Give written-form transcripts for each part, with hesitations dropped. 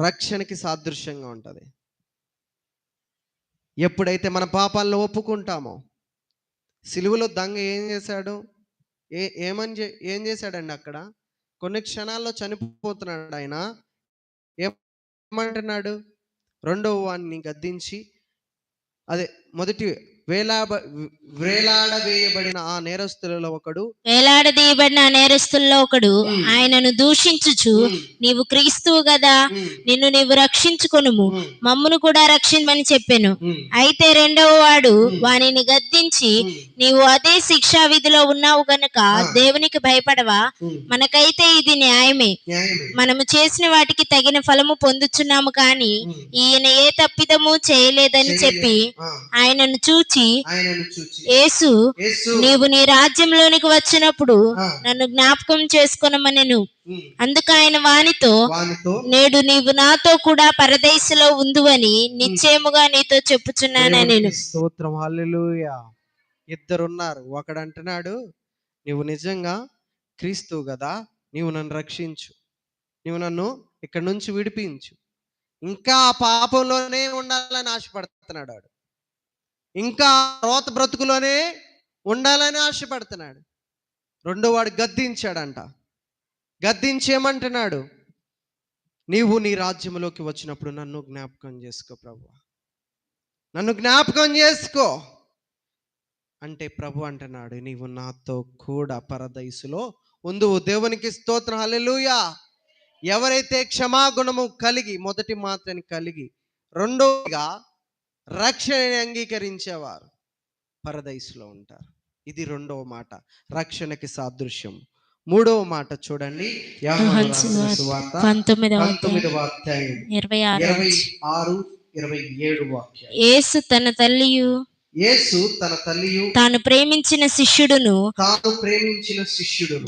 రక్షణకి సాదృశ్యంగా ఉంటుంది. ఎప్పుడైతే మన పాపాలను ఒప్పుకుంటామో, సిలువలో దొంగ ఏం చేశాడు? ఏం చేశాడండి అక్కడ? కొన్ని క్షణాల్లో చనిపోతున్నాడు ఆయన. ఏమంటున్నాడు? రెండవ వాణ్ణి గద్దించి, అదే మొదటి వేలాడవేయబడిన ఆ నేరస్తులలో ఒకడు ఆయనను దూషించుచు, నీవు క్రీస్తువు గదా, నిన్ను నీవు రక్షించుకొనుము, మమ్మును కూడా రక్షించమని చెప్పెను. అయితే రెండవ వాడు వానిని గద్దించి, నీవు అదే శిక్షా విధిలో ఉన్నావు గనుక దేవునికి భయపడవా? మనకైతే ఇది న్యాయమే. మనము చేసిన వాటికి తగిన ఫలము పొందుచున్నాము, కానీ ఈయన ఏ తప్పిదము చేయలేదని చెప్పి ఆయనను చూచి, యేసు, నీవు నీ రాజ్యంలోనికి వచ్చినప్పుడు నన్ను జ్ఞాపకం చేసుకొనమనెను. అందుకు ఆయన వానితో, నేడు నీవు నాతో కూడా పరదేశంలో ఉందువని నిశ్చయముగా నీతో చెప్పుచున్నానెను. స్తోత్రం, హల్లెలూయా. ఇద్దరున్నారు. ఒకడు అంటున్నాడు, నీవు నిజంగా క్రీస్తువు కదా, నీవు నన్ను రక్షించు, నీవు నన్ను ఇక్కడి నుంచి విడిపించు. ఇంకా పాపంలోనే ఉండాలని ఆశపడుతున్నాడు వాడు. ఇంకా రోత బ్రతుకులోనే ఉండాలని ఆశపడుతున్నాడు. రెండో వాడు గద్దించాడంట. గద్దించేమంటున్నాడు? నీవు నీ రాజ్యంలోకి వచ్చినప్పుడు నన్ను జ్ఞాపకం చేసుకో ప్రభువా, నన్ను జ్ఞాపకం చేసుకో అంటే ప్రభు అంటున్నాడు, నీవు నాతో కూడా పరదైసులో ఉందువు. దేవునికి స్తోత్రం, హల్లెలూయా. ఎవరైతే క్షమాగుణము కలిగి, మొదటి మాత్రని కలిగి, రెండోగా రక్షణని అంగీకరించేవారు పరదైసులో ఉంటారు. ఇది రెండవ మాట, రక్షణకి సాదృశ్యం. మూడవ మాట చూడండి, యోహాను సువార్త 19వ అధ్యాయం 26-27 వాక్యాలు. యేసు తన తల్లియు తాను ప్రేమించిన శిష్యుడును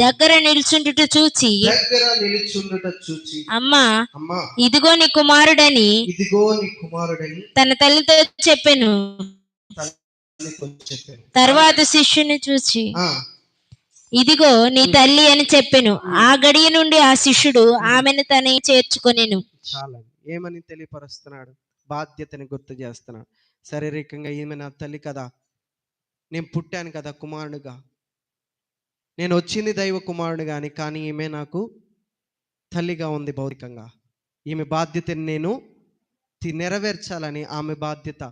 దగ్గర నిల్చుండుట చూచి, అమ్మా, ఇదిగో నీ కుమారుడని తన తల్లితో చెప్పెను. తర్వాత శిష్యుని చూచి, ఇదిగో నీ తల్లి అని చెప్పెను. ఆ గడియ నుండి ఆ శిష్యుడు ఆమెను తనే చేర్చుకొనెను. చాలా ఏమని తెలియపరుస్తున్నాడు? బాధ్యతని గుర్తు చేస్తున్నాడు. శారీరకంగా ఈమె నా తల్లి కదా, నేను పుట్టాను కదా కుమారుడుగా, నేను వచ్చింది దైవ కుమారుడు కానీ ఈమె నాకు తల్లిగా ఉంది భౌతికంగా. ఈమె బాధ్యతని నేను నెరవేర్చాలని ఆమె బాధ్యత.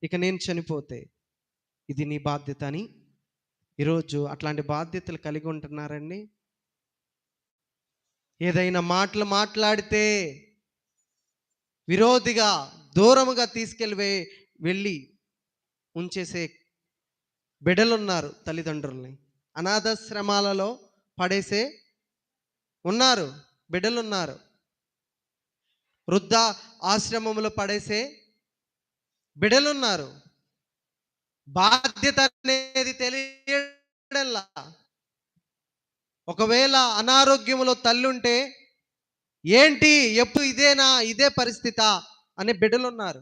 ఇక నేను చనిపోతే ఇది నీ బాధ్యత అని ఈరోజు అట్లాంటి బాధ్యతలు కలిగి ఉంటున్నారండి. ఏదైనా మాటలు మాట్లాడితే విరోధిగా దూరముగా వెళ్ళి ఉంచేసే బిడ్డలున్నారు. తల్లిదండ్రుల్ని అనాథాశ్రమాలలో పడేసే ఉన్నారు, బిడ్డలున్నారు. వృద్ధ ఆశ్రమంలో పడేసే బిడ్డలున్నారు. బాధ్యత అనేది తెలియడంలా. ఒకవేళ అనారోగ్యంలో తల్లుంటే ఏంటి ఎప్పుడు ఇదే పరిస్థితా అనే బిడ్డలున్నారు.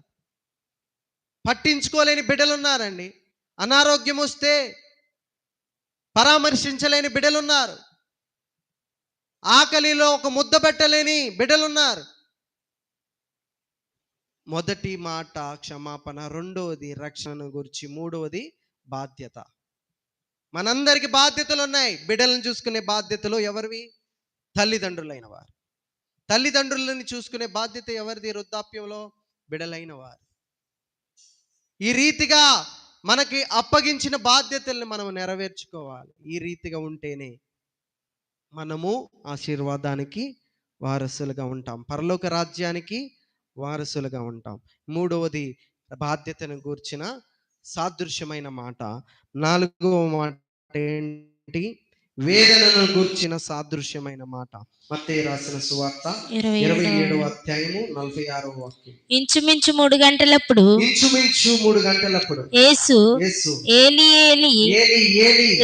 పట్టించుకోలేని బిడ్డలున్నారండి. అనారోగ్యం వస్తే పరామర్శించలేని బిడ్డలున్నారు. ఆకలిలో ఒక ముద్ద పెట్టలేని బిడ్డలున్నారు. మొదటి మాట క్షమాపణ, రెండవది రక్షణ గురించి, మూడవది బాధ్యత. మనందరికి బాధ్యతలు ఉన్నాయి. బిడ్డలను చూసుకునే బాధ్యతలు ఎవరివి? తల్లిదండ్రులైన వారు. తల్లిదండ్రులని చూసుకునే బాధ్యత ఎవరిది? వృద్ధాప్యంలో బిడ్డలైన వారు. ఈ రీతిగా మనకి అప్పగించిన బాధ్యతల్ని మనం నెరవేర్చుకోవాలి. ఈ రీతిగా ఉంటేనే మనము ఆశీర్వాదానికి వారసులుగా ఉంటాం, పరలోక రాజ్యానికి వారసులుగా ఉంటాం. మూడవది బాధ్యతను గూర్చిన సాదృశ్యమైన మాట. నాలుగవ మాట ఏంటి? వేదనను గూర్చిన సాదృశ్యమైన మాట. మత్తయి రాసిన సువార్త 27వ అధ్యాయము 46వ వాక్యం. ఇంచుమించు 3 గంటలప్పుడు యేసు ఏలీ ఏలీ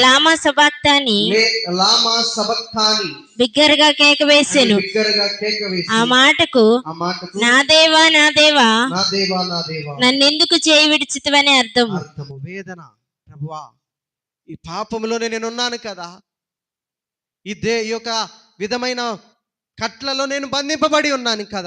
లామా సబక్తాని బిగ్గరగా కేక వేసెను. ఆ మాటకు నా దేవా నా దేవా నన్నెందుకు చేయి విడిచితివని అర్థము. వేదన. ప్రభువా, ఈ పాపంలోనే నేను ఉన్నాను కదా, ఈ యొక్క విధమైన కట్లలో నేను బంధింపబడి ఉన్నాను కదా,